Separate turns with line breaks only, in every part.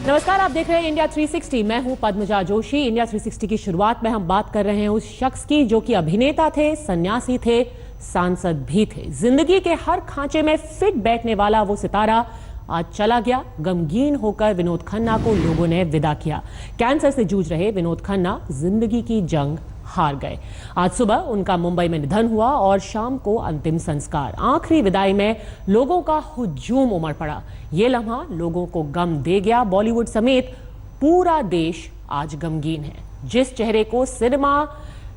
नमस्कार, आप देख रहे हैं इंडिया 360। मैं हूं पद्मजा जोशी। इंडिया 360 की शुरुआत में हम बात कर रहे हैं उस शख्स की जो कि अभिनेता थे, सन्यासी थे, सांसद भी थे। जिंदगी के हर खांचे में फिट बैठने वाला वो सितारा आज चला गया। गमगीन होकर विनोद खन्ना को लोगों ने विदा किया। कैंसर से जूझ रहे विनोद खन्ना जिंदगी की जंग हार गए। आज सुबह उनका मुंबई में निधन हुआ और शाम को अंतिम संस्कार। आखिरी विदाई में लोगों का हुजूम उमड़ पड़ा। ये लम्हा लोगों को गम दे गया। बॉलीवुड समेत पूरा देश आज गमगीन है। जिस चेहरे को सिनेमा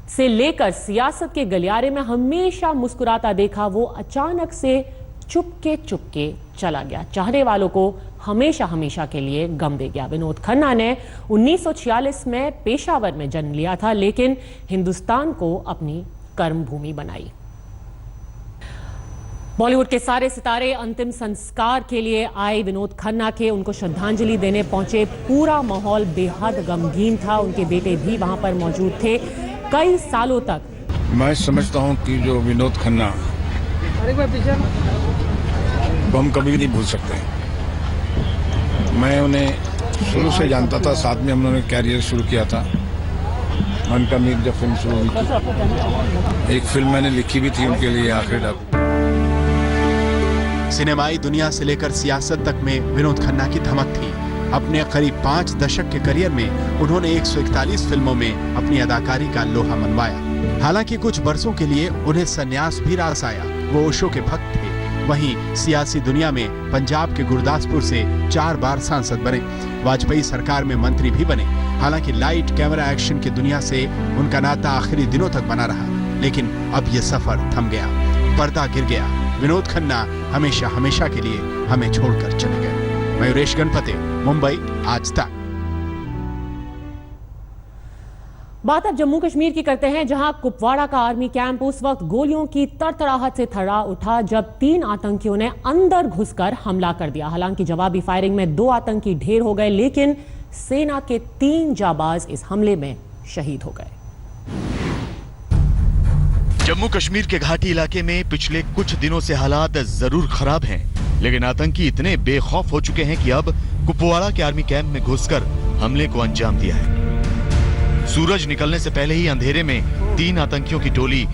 से लेकर सियासत के गलियारे में हमेशा मुस्कुराता देखा, वो अचानक से चुपके चला गया। चाहने वालों को हमेशा हमेशा के लिए गम दे गया। विनोद खन्ना ने 1946 में पेशावर में जन्म लिया था, लेकिन हिंदुस्तान को अपनी कर्मभूमि बनाई। बॉलीवुड के सारे सितारे अंतिम संस्कार के लिए आए विनोद खन्ना के। उनको श्रद्धांजलि देने पहुंचे। पूरा माहौल बेहद गमगीन था। उनके बेटे भी वहां पर मौजूद थे। कई सालों तक
मैं समझता हूं कि जो विनोद खन्ना हम कभी नहीं भूल सकते। मैं उन्हें शुरू से जानता था, साथ में हम लोगों ने कैरियर शुरू किया था। मन का मीर जब फिल्म शुरू हुई थी, एक फिल्म मैंने लिखी भी थी उनके लिए, आखिरी डब।
सिनेमाई दुनिया से लेकर सियासत तक में विनोद खन्ना की धमक थी। अपने करीब 5 दशक के करियर में उन्होंने 141 फिल्मों में अपनी अदाकारी का लोहा मनवाया। हालांकि कुछ बरसों के लिए उन्हें संन्यास भी रास आया। वो ओशो के भक्त थे। वहीं सियासी दुनिया में पंजाब के गुरदासपुर से 4 बार सांसद बने। वाजपेयी सरकार में मंत्री भी बने। हालांकि लाइट कैमरा एक्शन की दुनिया से उनका नाता आखिरी दिनों तक बना रहा, लेकिन अब ये सफर थम गया, पर्दा गिर गया। विनोद खन्ना हमेशा हमेशा के लिए हमें छोड़कर चले गए। मयूरेश गणपति, मुंबई, आज तक।
बात अब जम्मू कश्मीर की करते हैं, जहां कुपवाड़ा का आर्मी कैंप उस वक्त गोलियों की तड़तड़ाहट से थर्रा उठा जब 3 आतंकियों ने अंदर घुसकर हमला कर दिया। हालांकि जवाबी फायरिंग में 2 आतंकी ढेर हो गए, लेकिन सेना के 3 जाबाज इस हमले में शहीद हो गए।
जम्मू कश्मीर के घाटी इलाके में पिछले कुछ दिनों से हालात जरूर खराब हैं, लेकिन आतंकी इतने बेखौफ हो चुके हैं कि अब कुपवाड़ा के आर्मी कैंप में घुसकर हमले को अंजाम दिया है। सूरज निकलने से पहले ही अंधेरे में 3 आतंकियों की टोली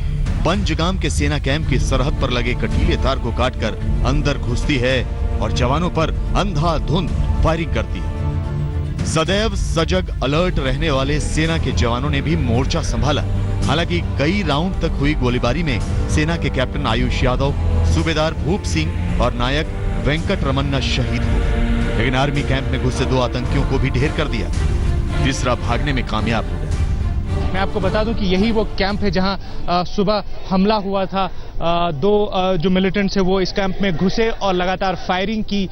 पंजगाम के सेना कैंप की सरहद पर लगे कटीले तार को काटकर अंदर घुसती है और जवानों पर अंधाधुंध फायरिंग करती है। सदैव सजग अलर्ट रहने वाले सेना के जवानों ने भी मोर्चा संभाला। हालांकि कई राउंड तक हुई गोलीबारी में सेना के कैप्टन आयुष यादव, सूबेदार भूप सिंह और नायक वेंकट रमन्ना शहीद हुए, लेकिन आर्मी कैंप में घुसे 2 आतंकियों को भी ढेर कर दिया। तीसरा भागने में कामयाब हो गया।
मैं आपको बता दूं कि यही वो कैंप है जहां सुबह हमला हुआ था। 2 जो मिलिटेंट्स है वो इस कैंप में घुसे और लगातार फायरिंग की।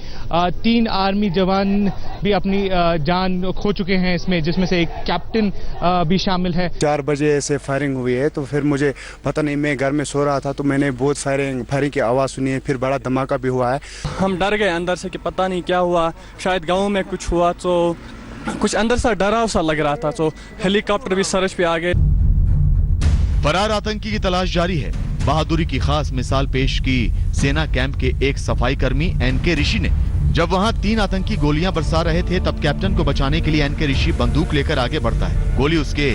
3 आर्मी जवान भी अपनी जान खो चुके हैं इसमें, जिसमें से एक कैप्टन भी शामिल है।
4 बजे ऐसे फायरिंग हुई है, तो फिर मुझे पता नहीं, मैं घर में सो रहा था तो मैंने बहुत फायरिंग की आवाज़ सुनी है। फिर बड़ा धमाका भी हुआ है।
हम डर गए अंदर से कि पता नहीं क्या हुआ, शायद गाँव में कुछ हुआ, तो कुछ अंदर सा डराव सा लग रहा था। तो हेलीकॉप्टर भी सर्च पे आ गए।
फरार आतंकी की तलाश जारी है। बहादुरी की खास मिसाल पेश की सेना कैंप के एक सफाई कर्मी एनके ऋषि ने। जब वहां 3 आतंकी गोलियां बरसा रहे थे, तब कैप्टन को बचाने के लिए एनके ऋषि बंदूक लेकर आगे बढ़ता है। गोली उसके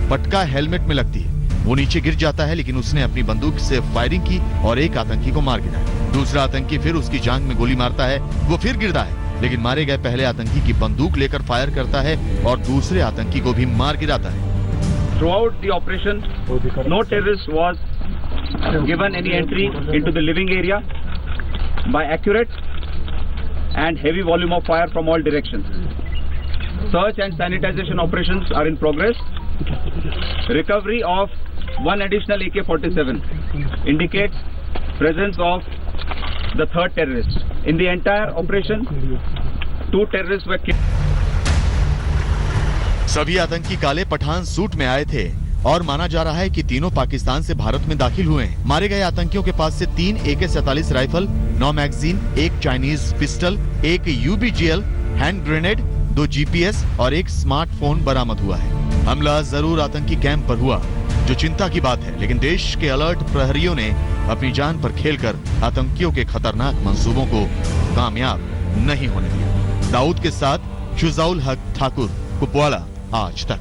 पटका हेलमेट में लगती है। वो नीचे गिर जाता है, लेकिन उसने अपनी बंदूक से फायरिंग की और एक आतंकी को मार गिराया। दूसरा आतंकी फिर उसकी जांघ में गोली मारता है। वो फिर गिरता है, लेकिन मारे गए पहले आतंकी की बंदूक लेकर फायर करता है और दूसरे आतंकी को भी मार गिराता है।
Throughout the operation, no terrorist was given any entry into the living area by accurate and heavy volume of fire from all directions. Search and sanitization operations are in progress. Recovery of 1 additional AK-47 indicates presence of the 3rd terrorist. In the entire operation, 2 terrorists were killed.
सभी आतंकी काले Pathan suit में आए थे और माना जा रहा है कि तीनों पाकिस्तान से भारत में दाखिल हुए हैं। मारे गए आतंकियों के पास से 3 AK-47 rifle, 9 magazine, 1 Chinese pistol, 1 UBGL hand grenade, 2 GPS और 1 स्मार्टफोन बरामद हुआ है। हमला जरूर आतंकी कैंप पर हुआ, जो चिंता की बात है, लेकिन देश के अलर्ट प्रहरियों ने अपनी जान पर खेलकर आतंकियों के खतरनाक मंसूबों को कामयाब नहीं होने दिया। दाऊद के साथ शुजाउल हक ठाकुर, कुपवाड़ा, आज तक।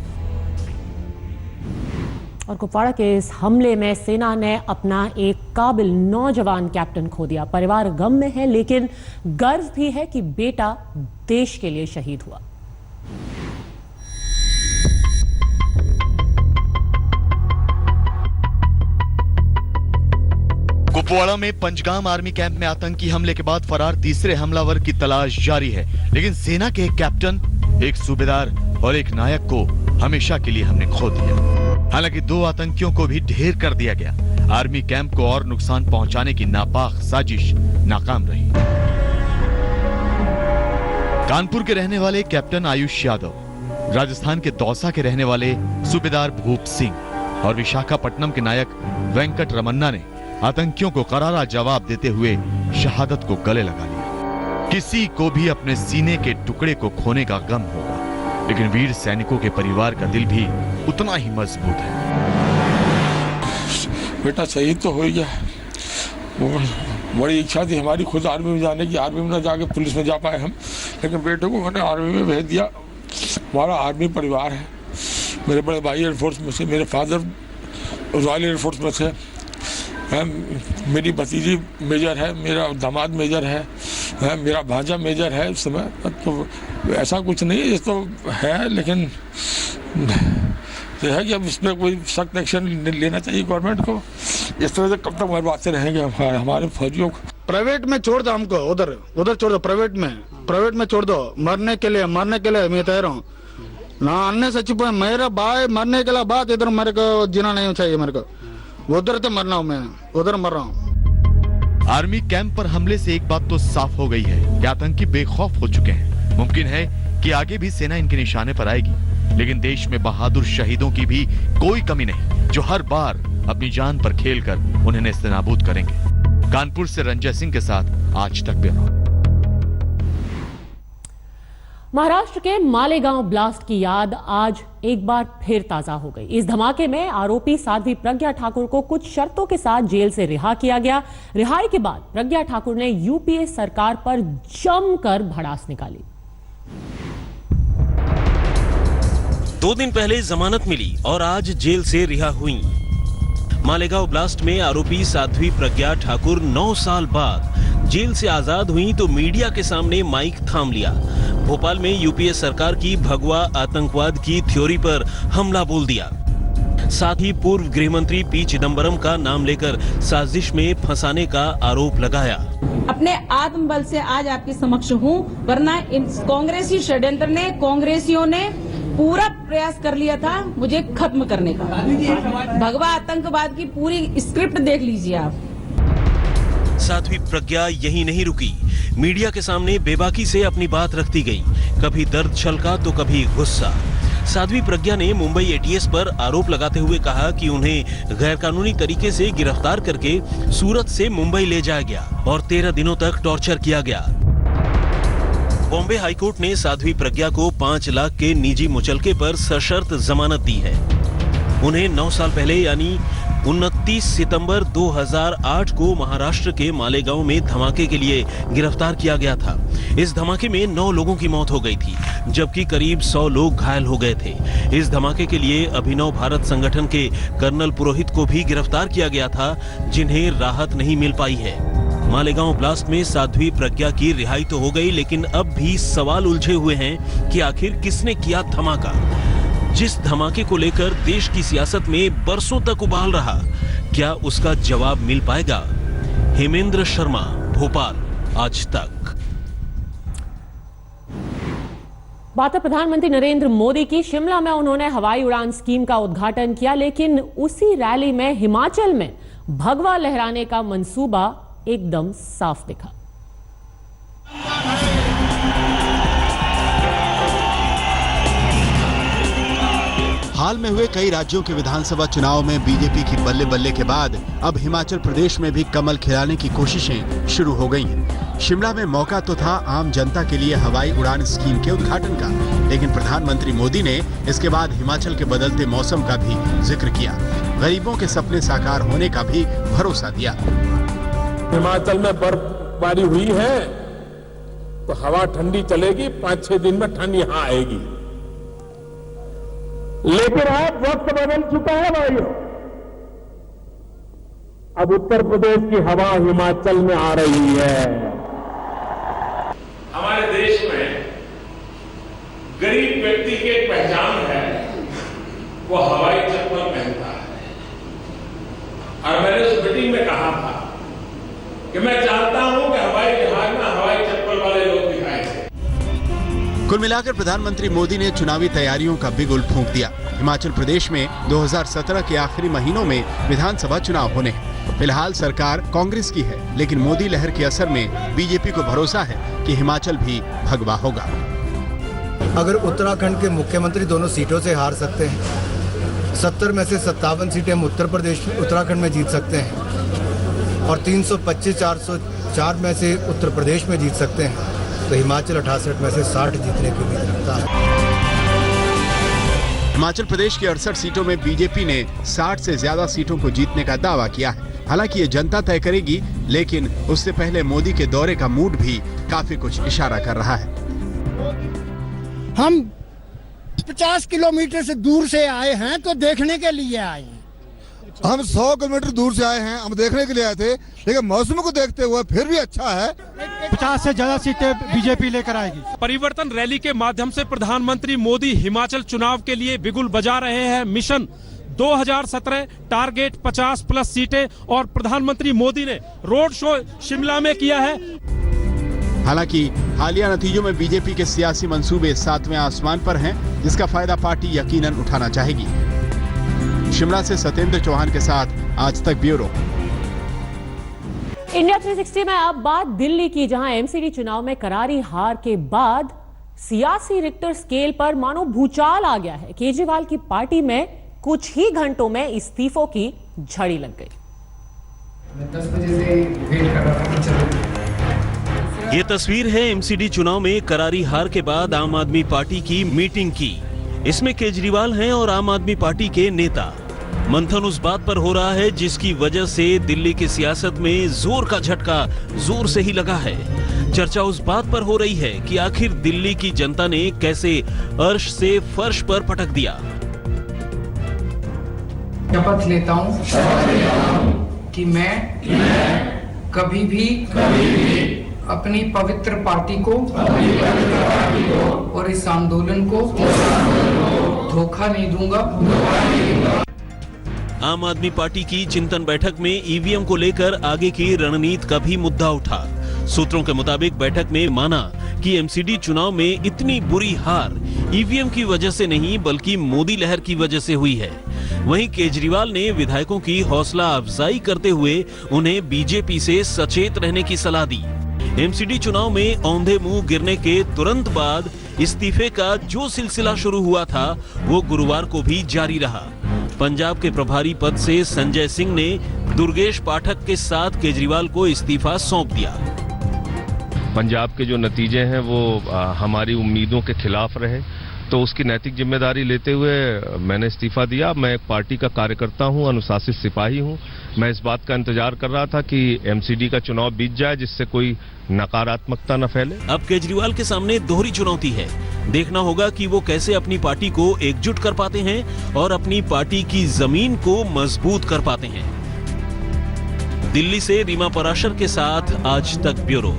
और कुपवाड़ा के इस हमले में सेना ने अपना एक काबिल नौजवान कैप्टन खो दिया। परिवार गम में है, लेकिन गर्व भी है कि बेटा देश के लिए शहीद हुआ।
कुपवाड़ा में पंजगाम आर्मी कैंप में आतंकी हमले के बाद फरार तीसरे हमलावर की तलाश जारी है, लेकिन सेना के एक कैप्टन, एक सूबेदार और एक नायक को हमेशा के लिए हमने खो दिया। हालांकि 2 आतंकियों को भी ढेर कर दिया गया। आर्मी कैंप को और नुकसान पहुंचाने की नापाक साजिश नाकाम रही। कानपुर के रहने वाले कैप्टन आयुष यादव, राजस्थान के दौसा के रहने वाले सूबेदार भूप सिंह और विशाखापट्टनम के नायक वेंकट रमन्ना ने आतंकियों को करारा जवाब देते हुए शहादत को गले लगा लिया। किसी को भी अपने सीने के टुकड़े को खोने का गम होगा, लेकिन वीर सैनिकों के परिवार का दिल भी उतना ही मजबूत है।
बेटा शहीद तो हो ही गया। बड़ी इच्छा थी हमारी खुद आर्मी में जाने की, आर्मी में ना जाके पुलिस में जा पाए हम, लेकिन बेटे को मैंने आर्मी में भेज दिया। हमारा आर्मी परिवार है। मेरे बड़े भाई एयरफोर्स में से, मेरे फादर रॉयल एयरफोर्स में से, मेरी भतीजी मेजर है, मेरा दामाद मेजर है, मेरा भांजा मेजर है। इस समय तो ऐसा कुछ नहीं है, तो है, लेकिन यह है कि अब इसमें कोई सख्त एक्शन लेना चाहिए गवर्नमेंट को। इस तरह से कब तक मरवाते रहेंगे हमारे फौजियों को।
प्राइवेट में छोड़ दो हमको, उधर छोड़ दो, प्राइवेट में छोड़ दो। मरने के लिए मैं तैयार हूँ ना। अन्य सचिव मेरा भाई मरने के लिए बात, इधर मेरे को जीना नहीं चाहिए। मेरे को उधर तो मरना हूं, मैं उधर मर रहा हूं।
आर्मी कैंप पर हमले से एक बात तो साफ हो गई है कि आतंकी बेखौफ हो चुके हैं। मुमकिन है कि आगे भी सेना इनके निशाने पर आएगी, लेकिन देश में बहादुर शहीदों की भी कोई कमी नहीं, जो हर बार अपनी जान पर खेलकर उन्हें नेस्तनाबूद करेंगे। कानपुर से रंजय सिंह के साथ आज तक ब्यूरो।
महाराष्ट्र के मालेगांव ब्लास्ट की याद आज एक बार फिर ताजा हो गई। इस धमाके में आरोपी साध्वी प्रज्ञा ठाकुर को कुछ शर्तों के साथ जेल से रिहा किया गया। रिहाई के बाद प्रज्ञा ठाकुर ने यूपीए सरकार पर जमकर भड़ास निकाली।
2 दिन पहले जमानत मिली और आज जेल से रिहा हुई। मालेगांव ब्लास्ट में आरोपी साध्वी प्रज्ञा ठाकुर 9 साल बाद जेल से आजाद हुई तो मीडिया के सामने माइक थाम लिया। भोपाल में यूपीए सरकार की भगवा आतंकवाद की थ्योरी पर हमला बोल दिया। साथ ही पूर्व गृह मंत्री पी चिदंबरम का नाम लेकर साजिश में फंसाने का आरोप लगाया।
अपने आत्मबल से आज आपके समक्ष हूँ, वरना इन कांग्रेसी षड्यंत्र ने, कांग्रेसियों ने पूरा प्रयास कर लिया था मुझे खत्म करने का। भगवा आतंकवाद की पूरी स्क्रिप्ट देख लीजिए आप।
साध्वी प्रज्ञा यही नहीं रुकी, मीडिया के सामने बेबाकी से अपनी बात रखती गई। कभी दर्द छलका तो कभी गुस्सा। साध्वी प्रज्ञा ने मुंबई एटीएस पर आरोप लगाते हुए कहा कि उन्हें गैरकानूनी तरीके से गिरफ्तार करके सूरत से मुंबई ले जाया गया और 13 दिनों तक टॉर्चर किया गया। बॉम्बे हाईकोर्ट ने साध्वी प्रज्ञा को 5 लाख के निजी मुचलके पर सशर्त जमानत दी है। उन्हें 9 साल पहले यानी 29 सितंबर 2008 को महाराष्ट्र के मालेगांव में धमाके के लिए गिरफ्तार किया गया था। इस धमाके में 9 लोगों की मौत हो गई थी, जबकि करीब 100 लोग घायल हो गए थे। इस धमाके के लिए अभिनव भारत संगठन के कर्नल पुरोहित को भी गिरफ्तार किया गया था, जिन्हें राहत नहीं मिल पाई है। मालेगांव ब्लास्ट में साध्वी प्रज्ञा की रिहाई तो हो गई, लेकिन अब भी सवाल उलझे हुए हैं कि आखिर किसने किया धमाका। जिस धमाके को लेकर देश की सियासत में बरसों तक उबाल रहा, क्या उसका जवाब मिल पाएगा? हेमेंद्र शर्मा, भोपाल, आज तक।
बात है प्रधानमंत्री नरेंद्र मोदी की। शिमला में उन्होंने हवाई उड़ान स्कीम का उद्घाटन किया, लेकिन उसी रैली में हिमाचल में भगवा लहराने का मंसूबा एकदम साफ दिखा।
हाल में हुए कई राज्यों के विधानसभा चुनाव में बीजेपी की बल्ले बल्ले के बाद अब हिमाचल प्रदेश में भी कमल खिलाने की कोशिशें शुरू हो गई हैं। शिमला में मौका तो था आम जनता के लिए हवाई उड़ान स्कीम के उद्घाटन का, लेकिन प्रधानमंत्री मोदी ने इसके बाद हिमाचल के बदलते मौसम का भी जिक्र किया, गरीबों के सपने साकार होने का भी भरोसा दिया।
हिमाचल में बर्फबारी हुई है तो हवा ठंडी चलेगी, 5-6 दिन में ठंड यहां आएगी। लेकिन अब वक्त बदल चुका है भाइयों। अब उत्तर प्रदेश की हवा हिमाचल में आ रही है। हमारे देश में गरीब व्यक्ति की एक पहचान है, वो हवाई चप्पल पहनता है। और मैंने उस मीटिंग में कहा था कि मैं चाहता हूं कि हवाई जहाज में हवाई चप्पल वाले लोग दिखाई दें।
कुल मिलाकर प्रधानमंत्री मोदी ने चुनावी तैयारियों का बिगुल फूंक दिया। हिमाचल प्रदेश में 2017 के आखिरी महीनों में विधानसभा चुनाव होने हैं। फिलहाल सरकार कांग्रेस की है, लेकिन मोदी लहर के असर में बीजेपी को भरोसा है कि हिमाचल भी भगवा होगा।
अगर उत्तराखंड के मुख्यमंत्री दोनों सीटों से हार सकते हैं, 70 में से 57 सीटें हम उत्तराखंड में जीत सकते हैं और 325-404 में से उत्तर प्रदेश में जीत सकते हैं, तो हिमाचल 68 में से 60 जीतने की उम्मीद रखता है।
हिमाचल प्रदेश की 68 सीटों में बीजेपी ने 60 से ज्यादा सीटों को जीतने का दावा किया है। हालांकि ये जनता तय करेगी, लेकिन उससे पहले मोदी के दौरे का मूड भी काफी कुछ इशारा कर रहा है।
हम 50 किलोमीटर से दूर से आए हैं तो देखने के लिए आए हैं।
हम 100 किलोमीटर दूर से आए हैं, हम देखने के लिए आए थे, लेकिन मौसम को देखते हुए फिर भी अच्छा है।
50 से ज्यादा सीटें बीजेपी लेकर आएगी।
परिवर्तन रैली के माध्यम से प्रधानमंत्री मोदी हिमाचल चुनाव के लिए बिगुल बजा रहे हैं। मिशन 2017 टारगेट 50+ सीटें, और प्रधानमंत्री मोदी ने रोड शो शिमला में किया है।
हालांकि हालिया नतीजों में बीजेपी के सियासी मंसूबे 7वें आसमान पर हैं, जिसका फायदा पार्टी यकीनन उठाना चाहेगी। शिमला से सत्येंद्र चौहान के साथ आज तक ब्यूरो।
इंडिया 360 में अब बात दिल्ली की, जहां एमसीडी चुनाव में करारी हार के बाद सियासी रिक्टर स्केल पर मानो भूचाल आ गया है। केजरीवाल की पार्टी में कुछ ही घंटों में इस्तीफों की झड़ी लग गई।
मैं 10 बजे से वेट कर रहा था, चलो।
ये तस्वीर है एमसीडी चुनाव में करारी हार के बाद आम आदमी पार्टी की मीटिंग की। इसमें केजरीवाल हैं और आम आदमी पार्टी के नेता। मंथन उस बात पर हो रहा है जिसकी वजह से दिल्ली की सियासत में जोर का झटका जोर से ही लगा है। चर्चा उस बात पर हो रही है कि आखिर दिल्ली की जनता ने कैसे अर्श से फर्श पर पटक दिया।
शपथ लेता हूं कि मैं कभी भी अपनी पवित्र पार्टी को और इस आंदोलन को धोखा नहीं दूंगा।
आम आदमी पार्टी की चिंतन बैठक में ईवीएम को लेकर आगे की रणनीति का भी मुद्दा उठा। सूत्रों के मुताबिक बैठक में माना कि एमसीडी चुनाव में इतनी बुरी हार ईवीएम की वजह से नहीं बल्कि मोदी लहर की वजह से हुई है। वहीं केजरीवाल ने विधायकों की हौसला अफजाई करते हुए उन्हें बीजेपी से सचेत रहने की सलाह दी। एमसीडी चुनाव में औंधे मुंह गिरने के तुरंत बाद इस्तीफे का जो सिलसिला शुरू हुआ था वो गुरुवार को भी जारी रहा। पंजाब के प्रभारी पद से संजय सिंह ने दुर्गेश पाठक के साथ केजरीवाल को इस्तीफा सौंप दिया।
पंजाब के जो नतीजे हैं वो हमारी उम्मीदों के खिलाफ रहे, तो उसकी नैतिक जिम्मेदारी लेते हुए मैंने इस्तीफा दिया। मैं एक पार्टी का कार्यकर्ता हूं, अनुशासित सिपाही हूं। मैं इस बात का इंतजार कर रहा था कि एमसीडी का चुनाव बीत जाए जिससे कोई नकारात्मकता न फैले।
अब केजरीवाल के सामने दोहरी चुनौती है। देखना होगा कि वो कैसे अपनी पार्टी को एकजुट कर पाते हैं और अपनी पार्टी की जमीन को मजबूत कर पाते हैं। दिल्ली से रीमा पराशर के साथ आज तक ब्यूरो।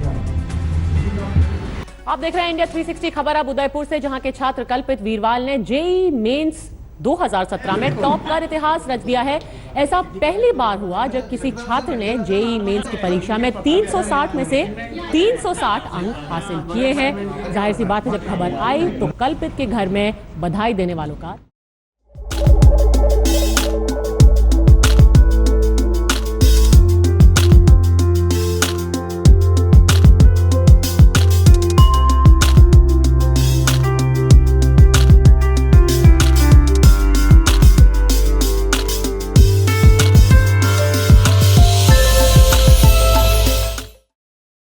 आप देख रहे हैं इंडिया 360 खबर। अब उदयपुर से, जहां के छात्र कल्पित वीरवाल ने जेईई मेंस 2017 में टॉप कर इतिहास रच दिया है। ऐसा पहली बार हुआ जब किसी छात्र ने जेईई मेंस की परीक्षा में 360 में से 360 अंक हासिल किए हैं। जाहिर सी बात है, जब खबर आई तो कल्पित के घर में बधाई देने वालों का